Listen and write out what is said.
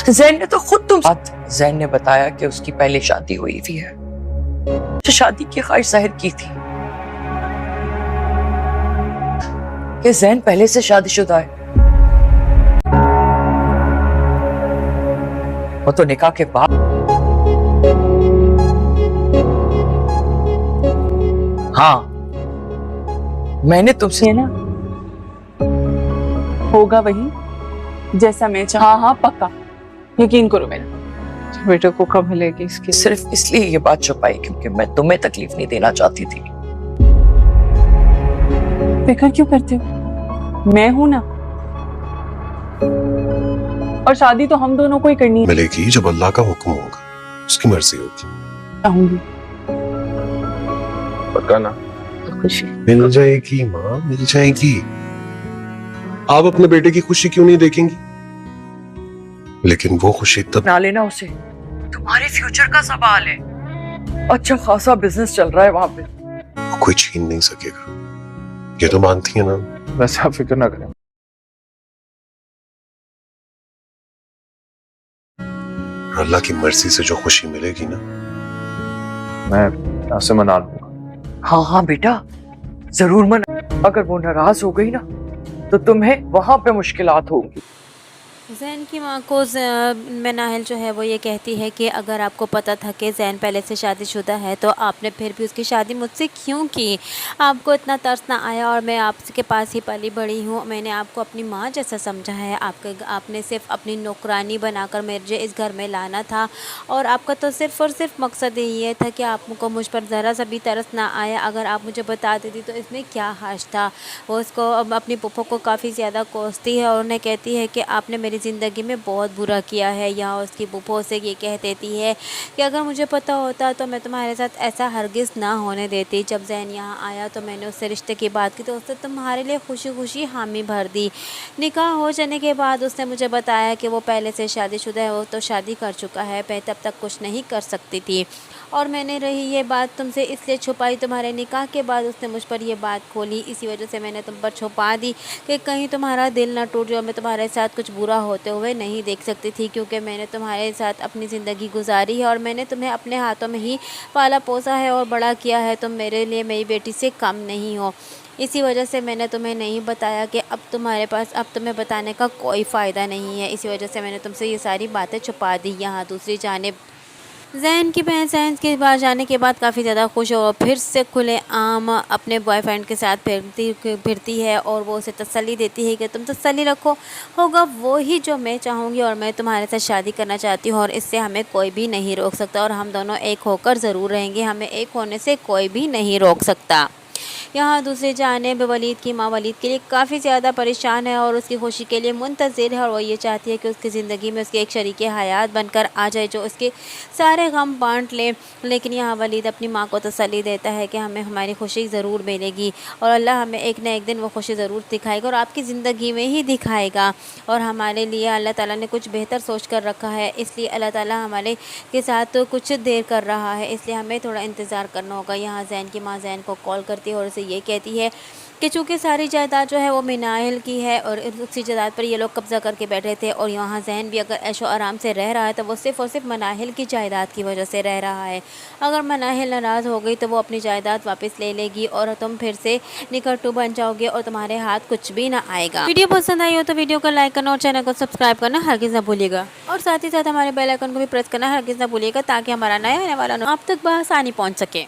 जैन ने तो खुद जैन ने बताया कि उसकी पहले शादी हुई हुई है, तो शादी की ख्वाहिश जाहिर की थी कि जैन पहले से शादीशुदा है। वो तो निकाह के बाद। हाँ, मैंने तुमसे ना होगा वही जैसा मैं चाहूँ। हाँ हाँ पक्का, यकीन करो मेरा। बेटे को कब मिलेगी इसकी? सिर्फ इसलिए ये बात छुपाई क्योंकि मैं तुम्हें तकलीफ नहीं देना चाहती थी। फिक्र क्यों करते हो? मैं हूं ना, और शादी तो हम दोनों को ही करनी है। मिलेगी जब अल्लाह का हुक्म होगा, उसकी मर्जी होगी। चाहूंगी। पक्का ना? खुशी मिल जाएगी माँ, मिल जाएगी। आप अपने बेटे की खुशी क्यों नहीं देखेंगी? लेकिन वो खुशी तब ना लेना उसे, तुम्हारे फ्यूचर का सवाल है। अच्छा खासा बिजनेस चल रहा है वहां पे, कोई छीन नहीं सकेगा, ये तो मानती है ना? वैसे आप फिक्र ना करें, अल्लाह की मर्जी से जो खुशी मिलेगी ना, मैं आपसे मना लूंगा। हाँ हाँ बेटा जरूर मना। अगर वो नाराज हो गई ना तो तुम्हें वहां पे मुश्किलात होंगी। ज़ैन की माँ को मनाहिल जो है वो ये कहती है कि अगर आपको पता था कि ज़ैन पहले से शादीशुदा है तो आपने फिर भी उसकी शादी मुझसे क्यों की? आपको इतना तरस ना आया? और मैं आपके पास ही पली बड़ी हूँ, मैंने आपको अपनी माँ जैसा समझा है। आपने सिर्फ अपनी नौकरानी बनाकर मुझे इस घर में लाना था, और आपका तो सिर्फ और सिर्फ मकसद ये था कि आपको मुझ पर ज़रा सा भी तरस ना आया। अगर आप मुझे बता देती तो इसमें क्या हर्ज था? वो उसको अपनी पुप्पो को काफ़ी ज़्यादा कोसती है और उन्हें कहती है कि आपने मेरी ज़िंदगी में बहुत बुरा किया है। यहाँ उसकी पुप्पो से ये कह देती है कि अगर मुझे पता होता तो मैं तुम्हारे साथ ऐसा हरगिज़ ना होने देती। जब ज़ैन यहाँ आया तो मैंने उससे रिश्ते की बात की तो उसने तुम्हारे लिए खुशी खुशी हामी भर दी। निकाह हो जाने के बाद उसने मुझे बताया कि वो पहले से शादीशुदा है, वो तो शादी कर चुका है, मैं तब तक कुछ नहीं कर सकती थी। और मैंने रही ये बात तुमसे इसलिए छुपाई, तुम्हारे निकाह के बाद उसने मुझ पर ये बात खोली, इसी वजह से मैंने तुम पर छुपा दी कि कहीं तुम्हारा दिल ना टूट जाए। मैं तुम्हारे साथ कुछ बुरा होते हुए नहीं देख सकती थी, क्योंकि मैंने तुम्हारे साथ अपनी ज़िंदगी गुजारी है और मैंने तुम्हें अपने हाथों में ही पाला पोसा है और बड़ा किया है। तुम मेरे लिए मेरी बेटी से कम नहीं हो। इसी वजह से मैंने तुम्हें नहीं बताया कि अब तुम्हें बताने का कोई फ़ायदा नहीं है। इसी वजह से मैंने तुमसे ये सारी बातें छुपा दी। यहाँ दूसरी जानिब ज़ैन की बहन ज़ैन के बाहर जाने के बाद काफ़ी ज़्यादा खुश हो, फिर से खुलेआम अपने बॉयफ्रेंड के साथ फिरती है और वो उसे तसल्ली देती है कि तुम तसल्ली रखो, होगा वो ही जो मैं चाहूँगी और मैं तुम्हारे साथ शादी करना चाहती हूँ और इससे हमें कोई भी नहीं रोक सकता और हम दोनों एक होकर ज़रूर रहेंगे, हमें एक होने से कोई भी नहीं रोक सकता। यहाँ दूसरी जानिब वलीद की माँ वलीद के लिए काफ़ी ज़्यादा परेशान है और उसकी खुशी के लिए मुंतज़िर है और वो ये चाहती है कि उसकी ज़िंदगी में उसके एक शरीके हयात बनकर आ जाए जो उसके सारे गम बांट ले। लेकिन यहाँ वलीद अपनी माँ को तसल्ली देता है कि हमें हमारी खुशी ज़रूर मिलेगी और अल्लाह हमें एक न एक दिन वो खुशी ज़रूर दिखाएगा और आपकी ज़िंदगी में ही दिखाएगा। और हमारे लिए अल्लाह ताला ने कुछ बेहतर सोच कर रखा है, इसलिए अल्लाह ताला हमारे के साथ कुछ देर कर रहा है, इसलिए हमें थोड़ा इंतज़ार करना होगा। यहाँ ज़ैन की माँ ज़ैन को कॉल करती है और उसे ये कहती है कि चूँकि सारी जायदाद जो है वो मनाहिल की है और उसी जायदाद पर ये लोग कब्ज़ा करके बैठे थे और यहाँ ज़ैन भी अगर ऐशो आराम से रह रहा है तो वो सिर्फ़ और सिर्फ मनाहिल की जायदाद की वजह से रह रहा है। अगर मनाहिल नाराज़ हो गई तो वो अपनी जायदाद वापस ले लेगी और तुम फिर से निकट्टू बन जाओगे और तुम्हारे हाथ कुछ भी ना आएगा। वीडियो पसंद आई हो तो वीडियो को लाइक करना और चैनल को सब्सक्राइब करना हरगिज़ ना भूलिएगा और साथ ही साथ हमारे बेल आइकन को भी प्रेस करना हरगिज़ ना भूलिएगा ताकि हमारा नया आने वाला आप तक बआसानी पहुँच सके।